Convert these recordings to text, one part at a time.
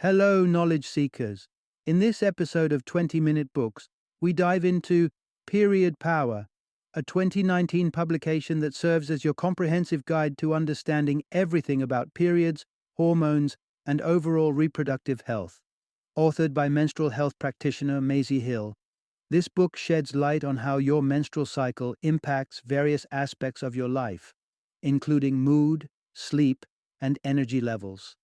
Hello, knowledge seekers. In this episode of 20-Minute Books, we dive into Period Power, a 2019 publication that serves as your comprehensive guide to understanding everything about periods, hormones, and overall reproductive health. Authored by menstrual health practitioner Maisie Hill, this book sheds light on how your menstrual cycle impacts various aspects of your life, including mood, sleep, and energy levels.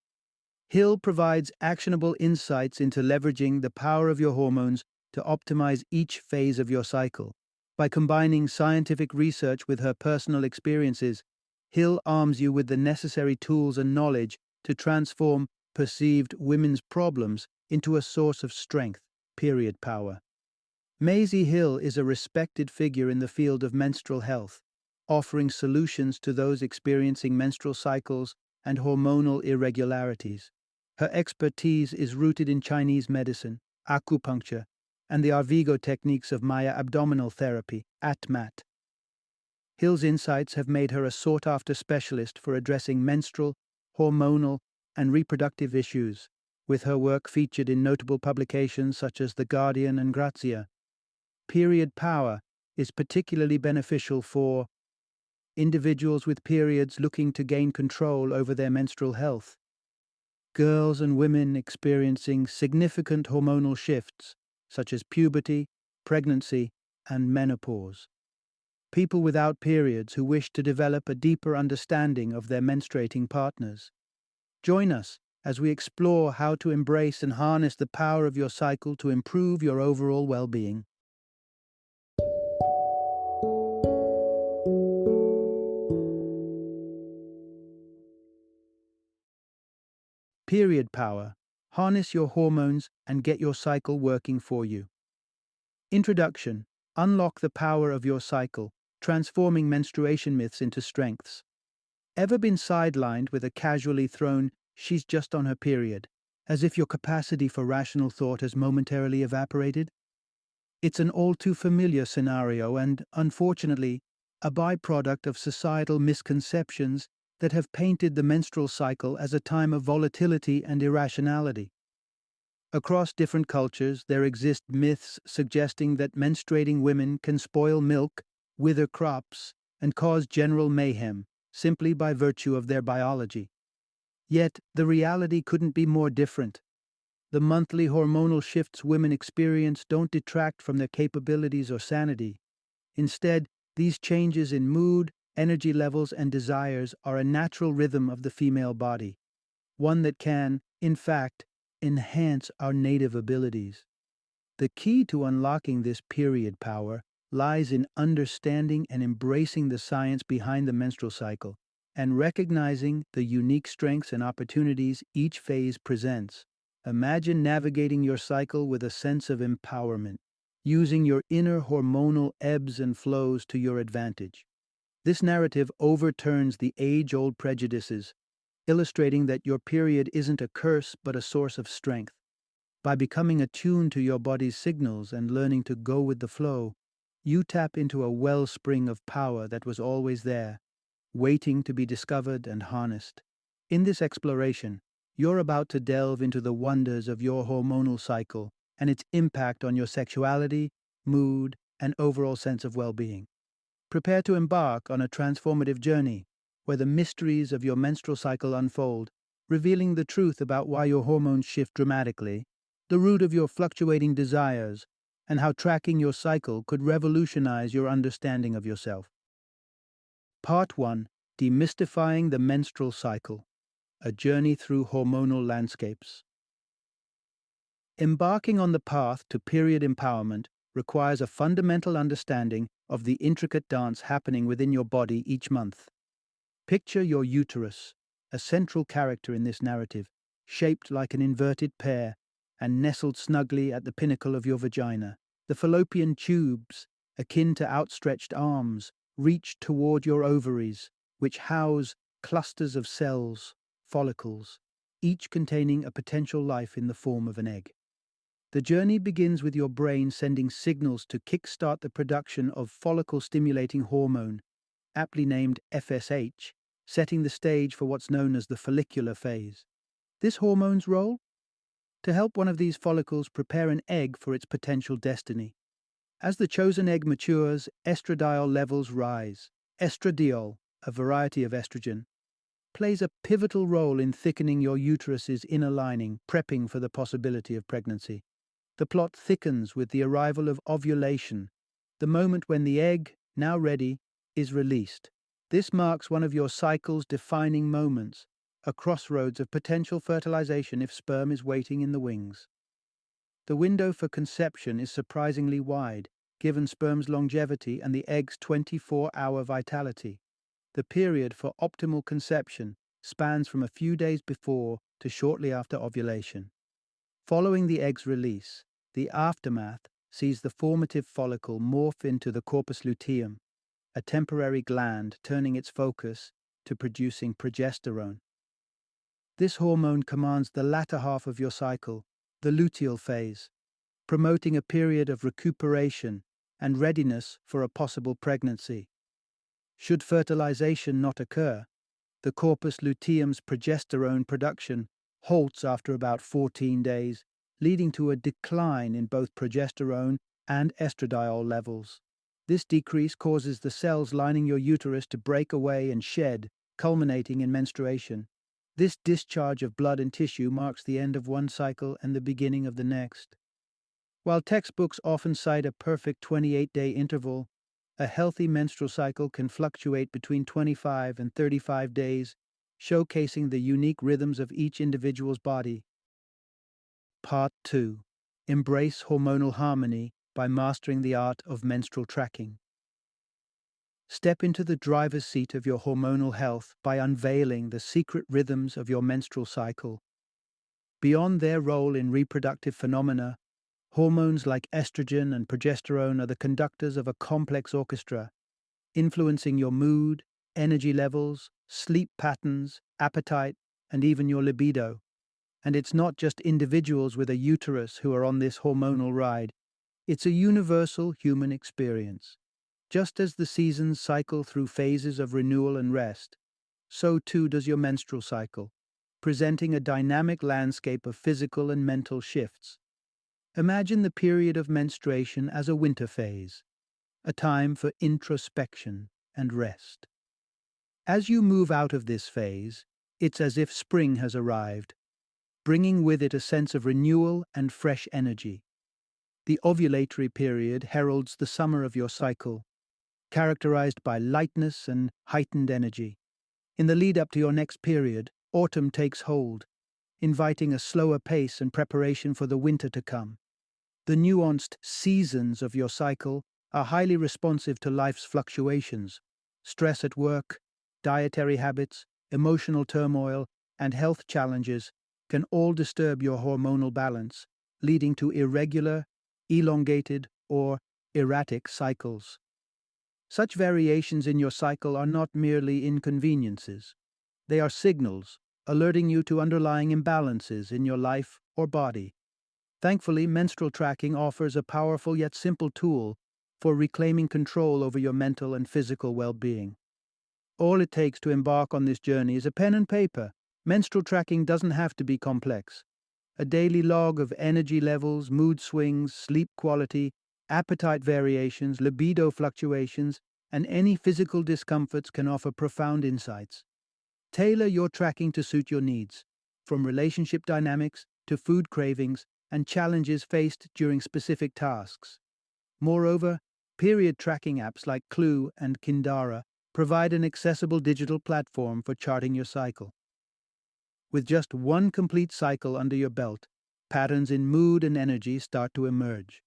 Hill provides actionable insights into leveraging the power of your hormones to optimize each phase of your cycle. By combining scientific research with her personal experiences, Hill arms you with the necessary tools and knowledge to transform perceived women's problems into a source of strength, period power. Maisie Hill is a respected figure in the field of menstrual health, offering solutions to those experiencing menstrual cycles and hormonal irregularities. Her expertise is rooted in Chinese medicine, acupuncture, and the Arvigo techniques of Maya abdominal therapy, ATMAT. Hill's insights have made her a sought-after specialist for addressing menstrual, hormonal, and reproductive issues, with her work featured in notable publications such as The Guardian and Grazia. Period power is particularly beneficial for individuals with periods looking to gain control over their menstrual health, girls and women experiencing significant hormonal shifts, such as puberty, pregnancy, and menopause. People without periods who wish to develop a deeper understanding of their menstruating partners. Join us as we explore how to embrace and harness the power of your cycle to improve your overall well-being. Period power. Harness your hormones and get your cycle working for you. Introduction. Unlock the power of your cycle, transforming menstruation myths into strengths. Ever been sidelined with a casually thrown, "she's just on her period," as if your capacity for rational thought has momentarily evaporated? It's an all too familiar scenario and, unfortunately, a byproduct of societal misconceptions that have painted the menstrual cycle as a time of volatility and irrationality. Across different cultures, there exist myths suggesting that menstruating women can spoil milk, wither crops, and cause general mayhem simply by virtue of their biology. Yet, the reality couldn't be more different. The monthly hormonal shifts women experience don't detract from their capabilities or sanity. Instead, these changes in mood, energy levels, and desires are a natural rhythm of the female body, one that can, in fact, enhance our native abilities. The key to unlocking this period power lies in understanding and embracing the science behind the menstrual cycle and recognizing the unique strengths and opportunities each phase presents. Imagine navigating your cycle with a sense of empowerment, using your inner hormonal ebbs and flows to your advantage. This narrative overturns the age-old prejudices, illustrating that your period isn't a curse but a source of strength. By becoming attuned to your body's signals and learning to go with the flow, you tap into a wellspring of power that was always there, waiting to be discovered and harnessed. In this exploration, you're about to delve into the wonders of your hormonal cycle and its impact on your sexuality, mood, and overall sense of well-being. Prepare to embark on a transformative journey where the mysteries of your menstrual cycle unfold, revealing the truth about why your hormones shift dramatically, the root of your fluctuating desires, and how tracking your cycle could revolutionize your understanding of yourself. Part 1. Demystifying the Menstrual Cycle, a journey through hormonal landscapes. Embarking on the path to period empowerment requires a fundamental understanding of the intricate dance happening within your body each month. Picture your uterus, a central character in this narrative, shaped like an inverted pear and nestled snugly at the pinnacle of your vagina. The fallopian tubes, akin to outstretched arms, reach toward your ovaries, which house clusters of cells, follicles, each containing a potential life in the form of an egg. The journey begins with your brain sending signals to kickstart the production of follicle-stimulating hormone, aptly named FSH, setting the stage for what's known as the follicular phase. This hormone's role? To help one of these follicles prepare an egg for its potential destiny. As the chosen egg matures, estradiol levels rise. Estradiol, a variety of estrogen, plays a pivotal role in thickening your uterus's inner lining, prepping for the possibility of pregnancy. The plot thickens with the arrival of ovulation, the moment when the egg, now ready, is released. This marks one of your cycle's defining moments, a crossroads of potential fertilization if sperm is waiting in the wings. The window for conception is surprisingly wide, given sperm's longevity and the egg's 24-hour vitality. The period for optimal conception spans from a few days before to shortly after ovulation. Following the egg's release, the aftermath sees the formative follicle morph into the corpus luteum, a temporary gland turning its focus to producing progesterone. This hormone commands the latter half of your cycle, the luteal phase, promoting a period of recuperation and readiness for a possible pregnancy. Should fertilization not occur, the corpus luteum's progesterone production halts after about 14 days, leading to a decline in both progesterone and estradiol levels. This decrease causes the cells lining your uterus to break away and shed, culminating in menstruation. This discharge of blood and tissue marks the end of one cycle and the beginning of the next. While textbooks often cite a perfect 28-day interval, a healthy menstrual cycle can fluctuate between 25 and 35 days, showcasing the unique rhythms of each individual's body. Part 2. Embrace hormonal harmony by mastering the art of menstrual tracking. Step into the driver's seat of your hormonal health by unveiling the secret rhythms of your menstrual cycle. Beyond their role in reproductive phenomena, hormones like estrogen and progesterone are the conductors of a complex orchestra, influencing your mood, energy levels, sleep patterns, appetite, and even your libido. And it's not just individuals with a uterus who are on this hormonal ride. It's a universal human experience. Just as the seasons cycle through phases of renewal and rest, so too does your menstrual cycle, presenting a dynamic landscape of physical and mental shifts. Imagine the period of menstruation as a winter phase, a time for introspection and rest. As you move out of this phase, it's as if spring has arrived, bringing with it a sense of renewal and fresh energy. The ovulatory period heralds the summer of your cycle, characterized by lightness and heightened energy. In the lead-up to your next period, autumn takes hold, inviting a slower pace and preparation for the winter to come. The nuanced seasons of your cycle are highly responsive to life's fluctuations. Stress at work, dietary habits, emotional turmoil, and health challenges can all disturb your hormonal balance, leading to irregular, elongated, or erratic cycles. Such variations in your cycle are not merely inconveniences. They are signals, alerting you to underlying imbalances in your life or body. Thankfully, menstrual tracking offers a powerful yet simple tool for reclaiming control over your mental and physical well-being. All it takes to embark on this journey is a pen and paper. Menstrual tracking doesn't have to be complex. A daily log of energy levels, mood swings, sleep quality, appetite variations, libido fluctuations, and any physical discomforts can offer profound insights. Tailor your tracking to suit your needs, from relationship dynamics to food cravings and challenges faced during specific tasks. Moreover, period tracking apps like Clue and Kindara provide an accessible digital platform for charting your cycle. With just one complete cycle under your belt, patterns in mood and energy start to emerge.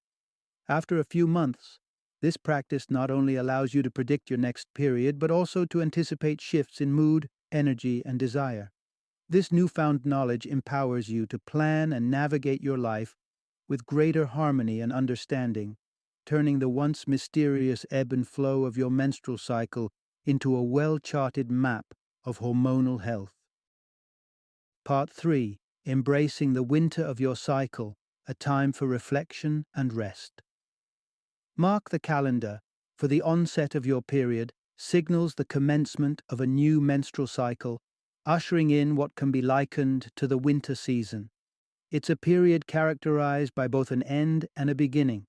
After a few months, this practice not only allows you to predict your next period, but also to anticipate shifts in mood, energy, and desire. This newfound knowledge empowers you to plan and navigate your life with greater harmony and understanding, turning the once mysterious ebb and flow of your menstrual cycle into a well-charted map of hormonal health. Part 3. Embracing the winter of your cycle, a time for reflection and rest. Mark the calendar, for the onset of your period signals the commencement of a new menstrual cycle, ushering in what can be likened to the winter season. It's a period characterized by both an end and a beginning,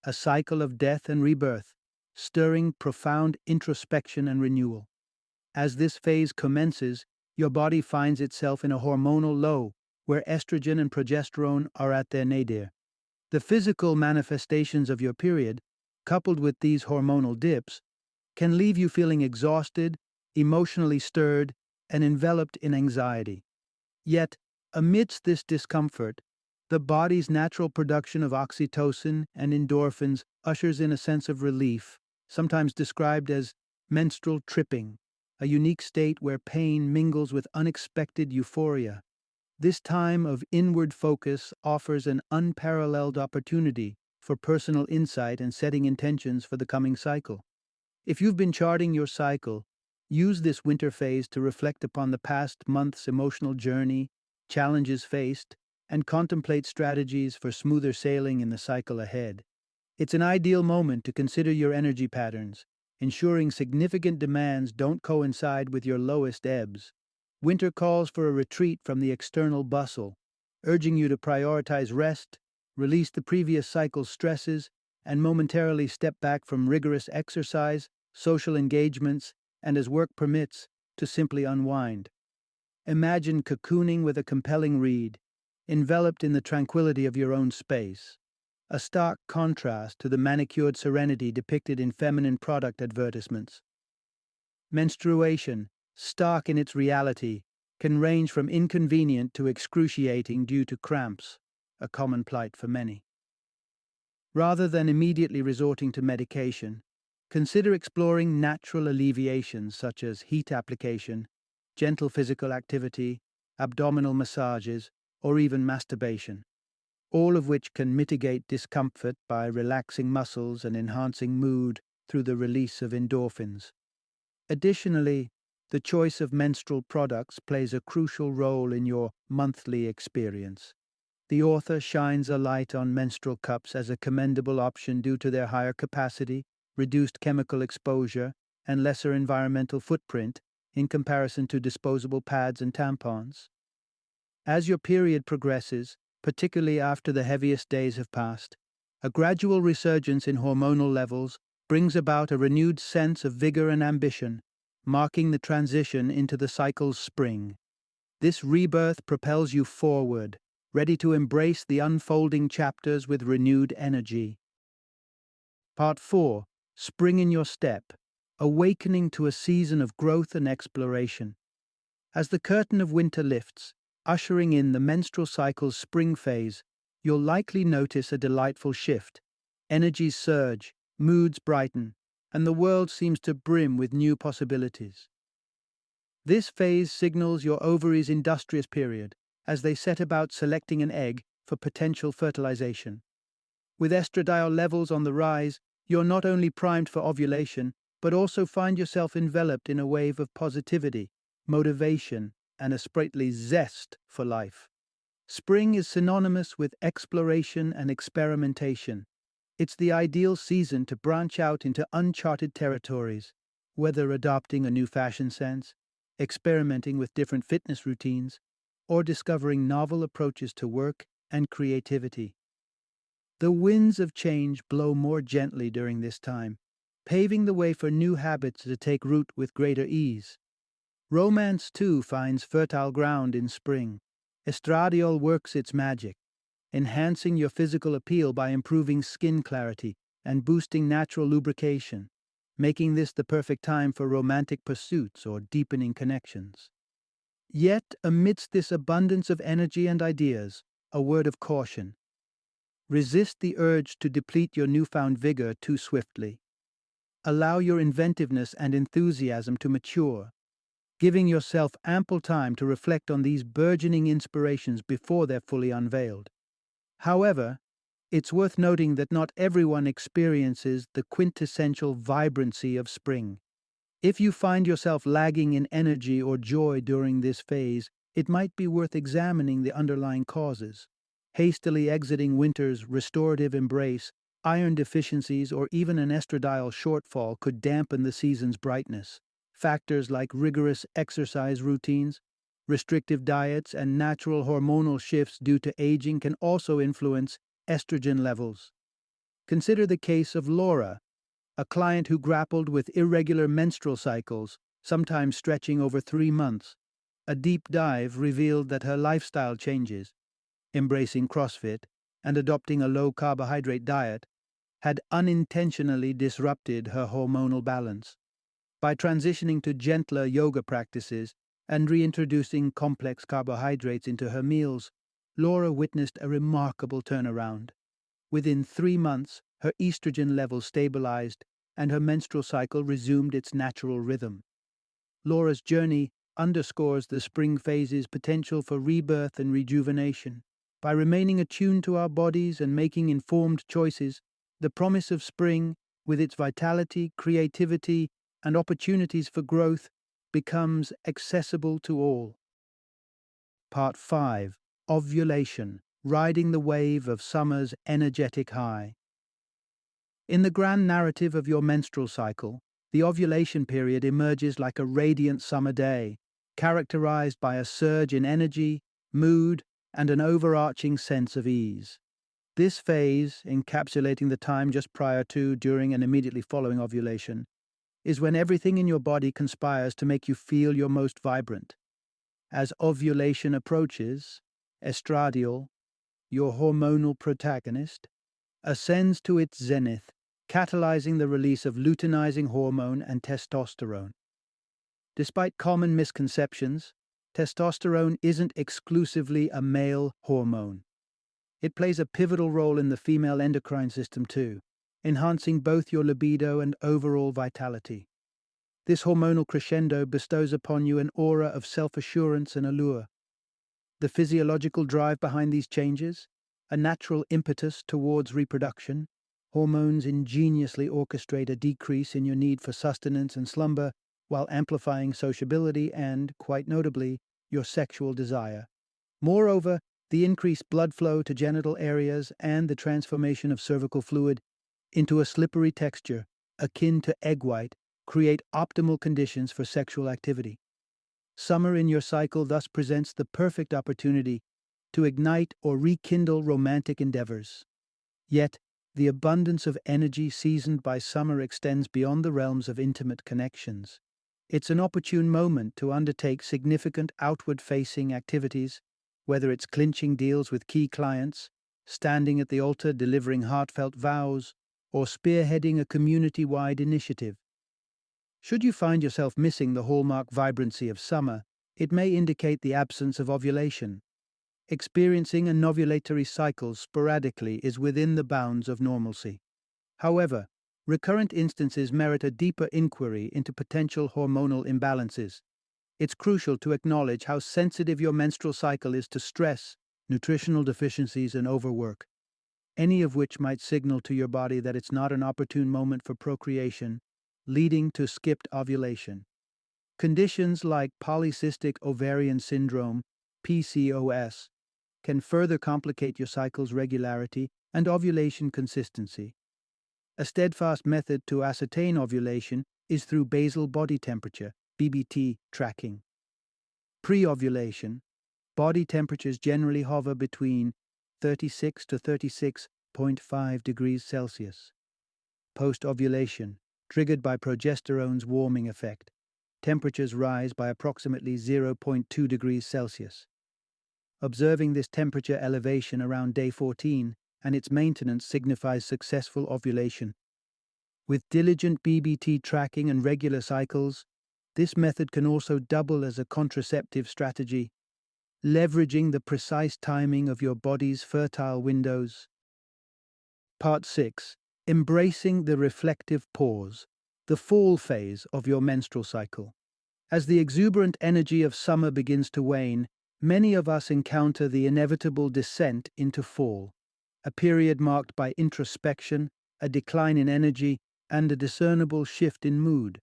a cycle of death and rebirth, stirring profound introspection and renewal. As this phase commences, your body finds itself in a hormonal low, where estrogen and progesterone are at their nadir. The physical manifestations of your period, coupled with these hormonal dips, can leave you feeling exhausted, emotionally stirred, and enveloped in anxiety. Yet, amidst this discomfort, the body's natural production of oxytocin and endorphins ushers in a sense of relief, sometimes described as menstrual tripping, a unique state where pain mingles with unexpected euphoria. This time of inward focus offers an unparalleled opportunity for personal insight and setting intentions for the coming cycle. If you've been charting your cycle, use this winter phase to reflect upon the past month's emotional journey, challenges faced, and contemplate strategies for smoother sailing in the cycle ahead. It's an ideal moment to consider your energy patterns, ensuring significant demands don't coincide with your lowest ebbs. Winter calls for a retreat from the external bustle, urging you to prioritize rest, release the previous cycle's stresses, and momentarily step back from rigorous exercise, social engagements, and as work permits, to simply unwind. Imagine cocooning with a compelling read, enveloped in the tranquility of your own space, a stark contrast to the manicured serenity depicted in feminine product advertisements. Menstruation, stark in its reality, can range from inconvenient to excruciating due to cramps, a common plight for many. Rather than immediately resorting to medication, consider exploring natural alleviations such as heat application, gentle physical activity, abdominal massages, or even masturbation, all of which can mitigate discomfort by relaxing muscles and enhancing mood through the release of endorphins. Additionally, the choice of menstrual products plays a crucial role in your monthly experience. The author shines a light on menstrual cups as a commendable option due to their higher capacity, reduced chemical exposure, and lesser environmental footprint in comparison to disposable pads and tampons. As your period progresses, particularly after the heaviest days have passed, a gradual resurgence in hormonal levels brings about a renewed sense of vigor and ambition, marking the transition into the cycle's spring. This rebirth propels you forward, ready to embrace the unfolding chapters with renewed energy. Part 4. Spring in your step, awakening to a season of growth and exploration. As the curtain of winter lifts, ushering in the menstrual cycle's spring phase, you'll likely notice a delightful shift. Energies surge, moods brighten, and the world seems to brim with new possibilities. This phase signals your ovaries' industrious period, as they set about selecting an egg for potential fertilization. With estradiol levels on the rise, you're not only primed for ovulation, but also find yourself enveloped in a wave of positivity, motivation, and a sprightly zest for life. Spring is synonymous with exploration and experimentation. It's the ideal season to branch out into uncharted territories, whether adopting a new fashion sense, experimenting with different fitness routines, or discovering novel approaches to work and creativity. The winds of change blow more gently during this time, paving the way for new habits to take root with greater ease. Romance, too, finds fertile ground in spring. Estradiol works its magic, enhancing your physical appeal by improving skin clarity and boosting natural lubrication, making this the perfect time for romantic pursuits or deepening connections. Yet, amidst this abundance of energy and ideas, a word of caution. Resist the urge to deplete your newfound vigor too swiftly. Allow your inventiveness and enthusiasm to mature, giving yourself ample time to reflect on these burgeoning inspirations before they're fully unveiled. However, it's worth noting that not everyone experiences the quintessential vibrancy of spring. If you find yourself lagging in energy or joy during this phase, it might be worth examining the underlying causes. Hastily exiting winter's restorative embrace, iron deficiencies, or even an estradiol shortfall could dampen the season's brightness. Factors like rigorous exercise routines, Restrictive diets and natural hormonal shifts due to aging can also influence estrogen levels. Consider the case of Laura, a client who grappled with irregular menstrual cycles, sometimes stretching over 3 months. A deep dive revealed that her lifestyle changes, embracing CrossFit and adopting a low-carbohydrate diet, had unintentionally disrupted her hormonal balance. By transitioning to gentler yoga practices and reintroducing complex carbohydrates into her meals, Laura witnessed a remarkable turnaround. Within 3 months, her estrogen levels stabilized and her menstrual cycle resumed its natural rhythm. Laura's journey underscores the spring phase's potential for rebirth and rejuvenation. By remaining attuned to our bodies and making informed choices, the promise of spring, with its vitality, creativity, and opportunities for growth, becomes accessible to all. Part 5. Ovulation, riding the wave of summer's energetic high. In the grand narrative of your menstrual cycle, the ovulation period emerges like a radiant summer day, characterized by a surge in energy, mood, and an overarching sense of ease. This phase, encapsulating the time just prior to, during, and immediately following ovulation, is when everything in your body conspires to make you feel your most vibrant. As ovulation approaches, estradiol, your hormonal protagonist, ascends to its zenith, catalyzing the release of luteinizing hormone and testosterone. Despite common misconceptions, testosterone isn't exclusively a male hormone. It plays a pivotal role in the female endocrine system too, enhancing both your libido and overall vitality. This hormonal crescendo bestows upon you an aura of self-assurance and allure. The physiological drive behind these changes, a natural impetus towards reproduction, hormones ingeniously orchestrate a decrease in your need for sustenance and slumber while amplifying sociability and, quite notably, your sexual desire. Moreover, the increased blood flow to genital areas and the transformation of cervical fluid into a slippery texture akin to egg white create optimal conditions for sexual activity. Summer in your cycle thus presents the perfect opportunity to ignite or rekindle romantic endeavors. Yet, the abundance of energy seasoned by summer extends beyond the realms of intimate connections. It's an opportune moment to undertake significant outward-facing activities, whether it's clinching deals with key clients, standing at the altar delivering heartfelt vows, or spearheading a community-wide initiative. Should you find yourself missing the hallmark vibrancy of summer, it may indicate the absence of ovulation. Experiencing an ovulatory cycle sporadically is within the bounds of normalcy. However, recurrent instances merit a deeper inquiry into potential hormonal imbalances. It's crucial to acknowledge how sensitive your menstrual cycle is to stress, nutritional deficiencies, and overwork, any of which might signal to your body that it's not an opportune moment for procreation, leading to skipped ovulation. Conditions like polycystic ovarian syndrome, PCOS, can further complicate your cycle's regularity and ovulation consistency. A steadfast method to ascertain ovulation is through basal body temperature, BBT, tracking. Pre-ovulation, body temperatures generally hover between 36 to 36.5 degrees Celsius. Post-ovulation, triggered by progesterone's warming effect, temperatures rise by approximately 0.2 degrees Celsius. Observing this temperature elevation around day 14 and its maintenance signifies successful ovulation. With diligent BBT tracking and regular cycles, this method can also double as a contraceptive strategy, leveraging the precise timing of your body's fertile windows. Part 6. Embracing the reflective pause, the fall phase of your menstrual cycle. As the exuberant energy of summer begins to wane, many of us encounter the inevitable descent into fall, a period marked by introspection, a decline in energy, and a discernible shift in mood.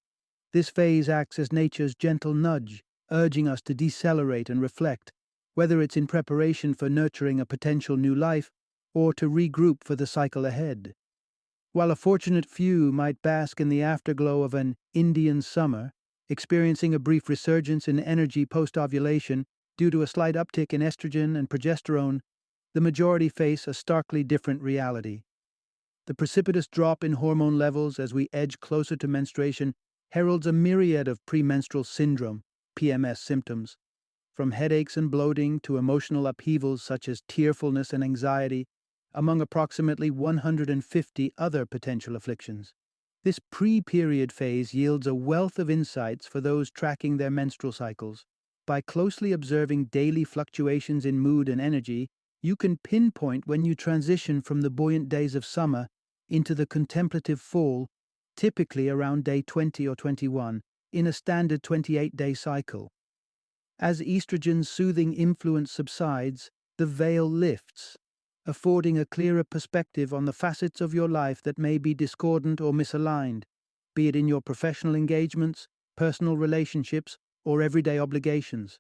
This phase acts as nature's gentle nudge, urging us to decelerate and reflect, whether it's in preparation for nurturing a potential new life or to regroup for the cycle ahead. While a fortunate few might bask in the afterglow of an Indian summer, experiencing a brief resurgence in energy post-ovulation, Due to a slight uptick in estrogen and progesterone, the majority face a starkly different reality. The precipitous drop in hormone levels as we edge closer to menstruation heralds a myriad of premenstrual syndrome, PMS symptoms, from headaches and bloating to emotional upheavals such as tearfulness and anxiety, among approximately 150 other potential afflictions. This pre-period phase yields a wealth of insights for those tracking their menstrual cycles. By closely observing daily fluctuations in mood and energy, you can pinpoint when you transition from the buoyant days of summer into the contemplative fall, typically around day 20 or 21, in a standard 28-day cycle. As estrogen's soothing influence subsides, the veil lifts, affording a clearer perspective on the facets of your life that may be discordant or misaligned, be it in your professional engagements, personal relationships, or everyday obligations.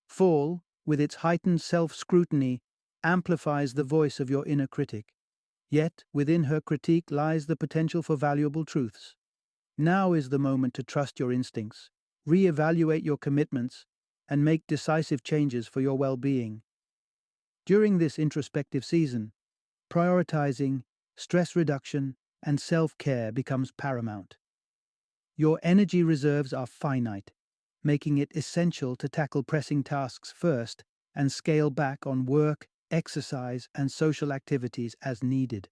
Fall, with its heightened self-scrutiny, amplifies the voice of your inner critic. Yet, within her critique lies the potential for valuable truths. Now is the moment to trust your instincts, reevaluate your commitments, and make decisive changes for your well-being. During this introspective season, prioritizing stress reduction and self-care becomes paramount. Your energy reserves are finite, making it essential to tackle pressing tasks first and scale back on work, exercise, and social activities as needed.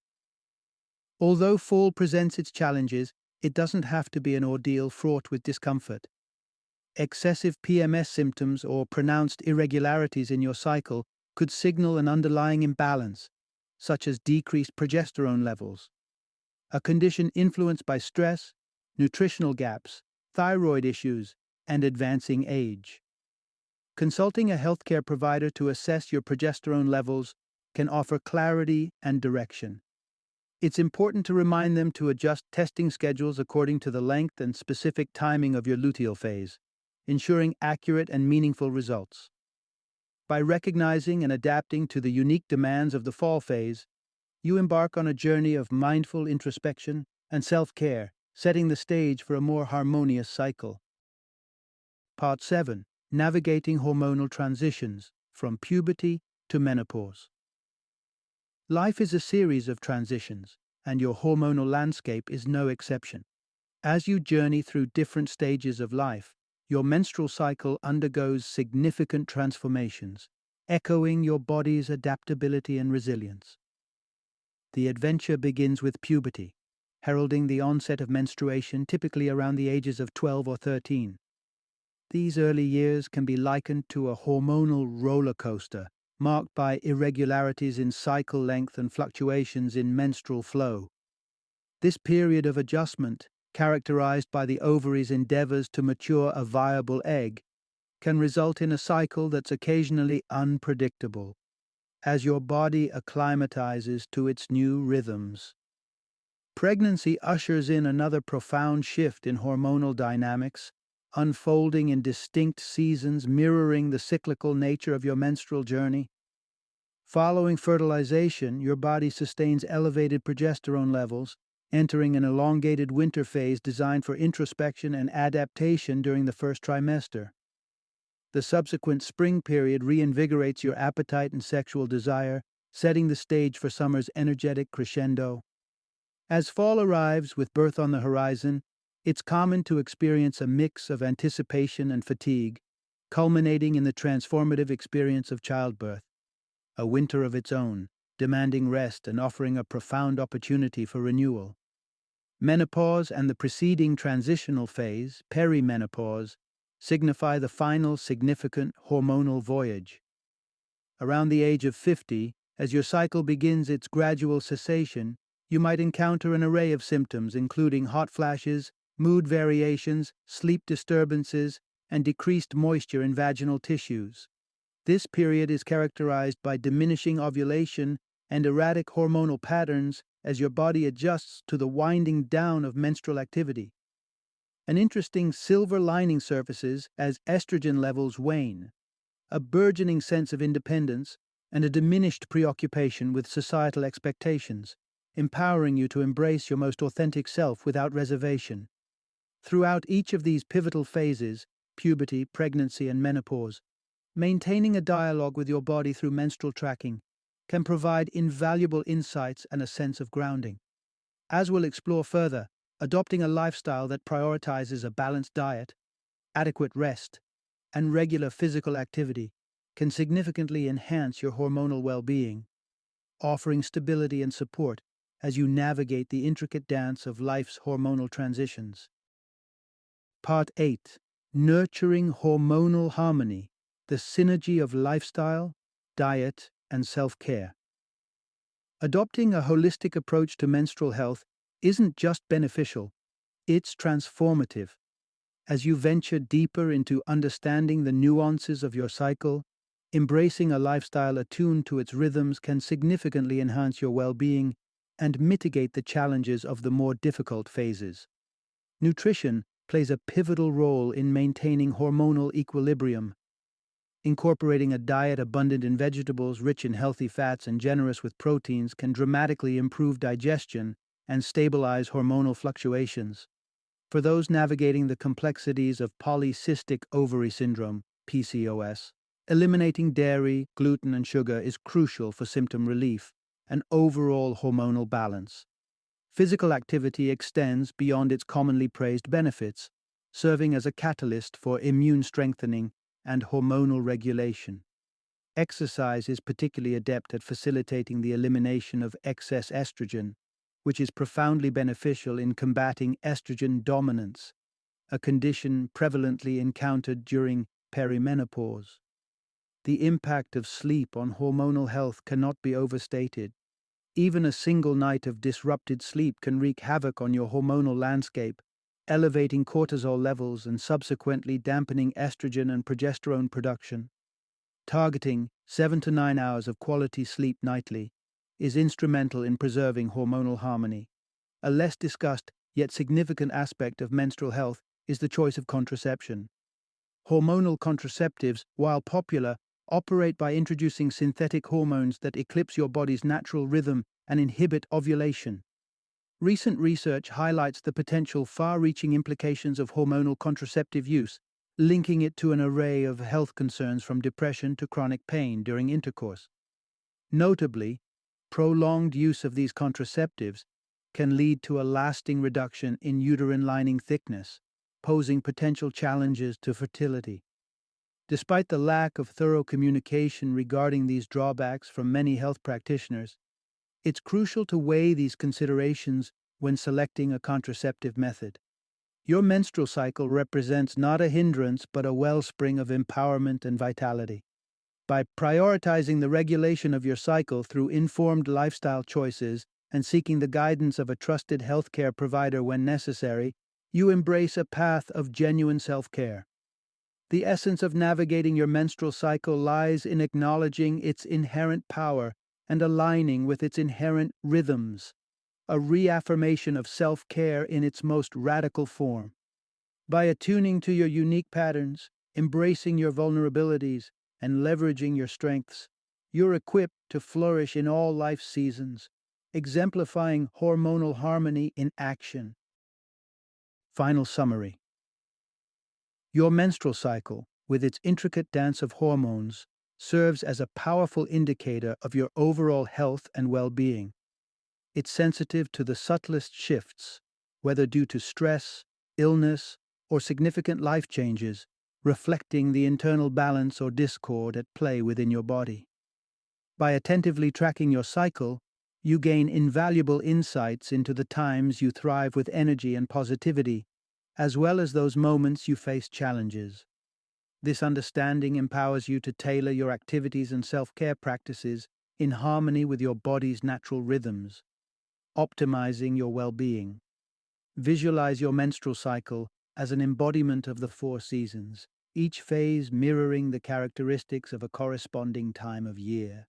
Although fall presents its challenges, it doesn't have to be an ordeal fraught with discomfort. Excessive PMS symptoms or pronounced irregularities in your cycle could signal an underlying imbalance, such as decreased progesterone levels, a condition influenced by stress, nutritional gaps, thyroid issues, and advancing age. Consulting a healthcare provider to assess your progesterone levels can offer clarity and direction. It's important to remind them to adjust testing schedules according to the length and specific timing of your luteal phase, ensuring accurate and meaningful results. By recognizing and adapting to the unique demands of the fall phase, you embark on a journey of mindful introspection and self-care, setting the stage for a more harmonious cycle. Part 7. Navigating hormonal transitions, from puberty to menopause. Life is a series of transitions, and your hormonal landscape is no exception. As you journey through different stages of life, your menstrual cycle undergoes significant transformations, echoing your body's adaptability and resilience. The adventure begins with puberty, heralding the onset of menstruation typically around the ages of 12 or 13. These early years can be likened to a hormonal roller coaster, marked by irregularities in cycle length and fluctuations in menstrual flow. This period of adjustment, characterized by the ovary's endeavors to mature a viable egg, can result in a cycle that's occasionally unpredictable, as your body acclimatizes to its new rhythms. Pregnancy ushers in another profound shift in hormonal dynamics, unfolding in distinct seasons mirroring the cyclical nature of your menstrual journey. Following fertilization, your body sustains elevated progesterone levels, entering an elongated winter phase designed for introspection and adaptation during the first trimester. The subsequent spring period reinvigorates your appetite and sexual desire, setting the stage for summer's energetic crescendo. As fall arrives with birth on the horizon, it's common to experience a mix of anticipation and fatigue, culminating in the transformative experience of childbirth, a winter of its own, demanding rest and offering a profound opportunity for renewal. Menopause and the preceding transitional phase, perimenopause, signify the final significant hormonal voyage. Around the age of 50, as your cycle begins its gradual cessation, you might encounter an array of symptoms including hot flashes, mood variations, sleep disturbances, and decreased moisture in vaginal tissues. This period is characterized by diminishing ovulation and erratic hormonal patterns as your body adjusts to the winding down of menstrual activity. An interesting silver lining surfaces as estrogen levels wane, a burgeoning sense of independence, and a diminished preoccupation with societal expectations, empowering you to embrace your most authentic self without reservation. Throughout each of these pivotal phases, puberty, pregnancy, and menopause, Maintaining a dialogue with your body through menstrual tracking can provide invaluable insights and a sense of grounding. As we'll explore further, adopting a lifestyle that prioritizes a balanced diet, adequate rest, and regular physical activity can significantly enhance your hormonal well-being, offering stability and support as you navigate the intricate dance of life's hormonal transitions. Part 8. Nurturing Hormonal Harmony, the Synergy of Lifestyle, Diet, and Self-Care. Adopting a holistic approach to menstrual health isn't just beneficial, it's transformative. As you venture deeper into understanding the nuances of your cycle, embracing a lifestyle attuned to its rhythms can significantly enhance your well-being and mitigate the challenges of the more difficult phases. Nutrition plays a pivotal role in maintaining hormonal equilibrium. Incorporating a diet abundant in vegetables, rich in healthy fats, and generous with proteins can dramatically improve digestion and stabilize hormonal fluctuations. For those navigating the complexities of polycystic ovary syndrome, PCOS, eliminating dairy, gluten, and sugar is crucial for symptom relief and overall hormonal balance. Physical activity extends beyond its commonly praised benefits, serving as a catalyst for immune strengthening and hormonal regulation. Exercise is particularly adept at facilitating the elimination of excess estrogen, which is profoundly beneficial in combating estrogen dominance, a condition prevalently encountered during perimenopause. The impact of sleep on hormonal health cannot be overstated. Even a single night of disrupted sleep can wreak havoc on your hormonal landscape, elevating cortisol levels and subsequently dampening estrogen and progesterone production. Targeting 7 to 9 hours of quality sleep nightly is instrumental in preserving hormonal harmony. A less discussed yet significant aspect of menstrual health is the choice of contraception. Hormonal contraceptives, while popular, operate by introducing synthetic hormones that eclipse your body's natural rhythm and inhibit ovulation. Recent research highlights the potential far-reaching implications of hormonal contraceptive use, linking it to an array of health concerns from depression to chronic pain during intercourse. Notably, prolonged use of these contraceptives can lead to a lasting reduction in uterine lining thickness, posing potential challenges to fertility. Despite the lack of thorough communication regarding these drawbacks from many health practitioners, it's crucial to weigh these considerations when selecting a contraceptive method. Your menstrual cycle represents not a hindrance but a wellspring of empowerment and vitality. By prioritizing the regulation of your cycle through informed lifestyle choices and seeking the guidance of a trusted healthcare provider when necessary, you embrace a path of genuine self-care. The essence of navigating your menstrual cycle lies in acknowledging its inherent power and aligning with its inherent rhythms, a reaffirmation of self-care in its most radical form. By attuning to your unique patterns, embracing your vulnerabilities, and leveraging your strengths, you're equipped to flourish in all life seasons, exemplifying hormonal harmony in action. Final summary. Your menstrual cycle, with its intricate dance of hormones, serves as a powerful indicator of your overall health and well-being. It's sensitive to the subtlest shifts, whether due to stress, illness, or significant life changes, reflecting the internal balance or discord at play within your body. By attentively tracking your cycle, you gain invaluable insights into the times you thrive with energy and positivity, as well as those moments you face challenges. This understanding empowers you to tailor your activities and self-care practices in harmony with your body's natural rhythms, optimizing your well-being. Visualize your menstrual cycle as an embodiment of the 4 seasons, each phase mirroring the characteristics of a corresponding time of year.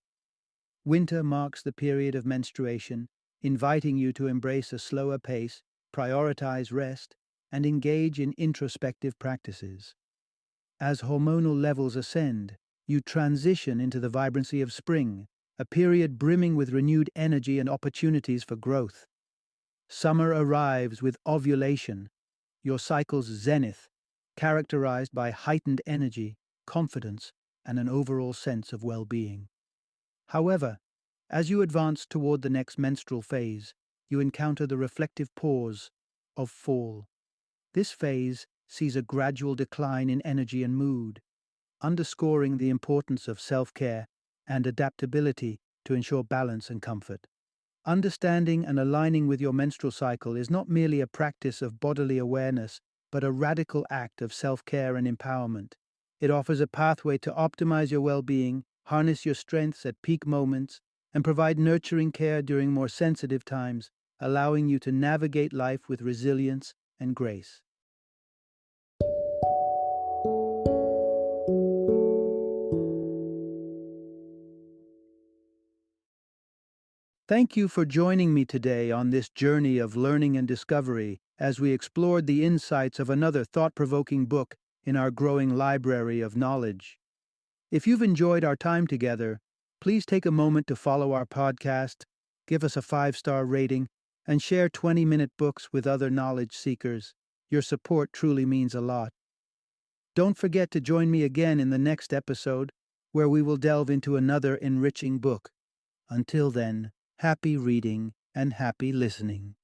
Winter marks the period of menstruation, inviting you to embrace a slower pace, prioritize rest, and engage in introspective practices. As hormonal levels ascend, you transition into the vibrancy of spring, a period brimming with renewed energy and opportunities for growth. Summer arrives with ovulation, your cycle's zenith, characterized by heightened energy, confidence, and an overall sense of well-being. However, as you advance toward the next menstrual phase, you encounter the reflective pause of fall. This phase sees a gradual decline in energy and mood, underscoring the importance of self-care and adaptability to ensure balance and comfort. Understanding and aligning with your menstrual cycle is not merely a practice of bodily awareness, but a radical act of self-care and empowerment. It offers a pathway to optimize your well-being, harness your strengths at peak moments, and provide nurturing care during more sensitive times, allowing you to navigate life with resilience and grace. Thank you for joining me today on this journey of learning and discovery as we explored the insights of another thought-provoking book in our growing library of knowledge. If you've enjoyed our time together, please take a moment to follow our podcast, give us a 5-star rating, and share 20-minute books with other knowledge seekers. Your support truly means a lot. Don't forget to join me again in the next episode, where we will delve into another enriching book. Until then, happy reading and happy listening.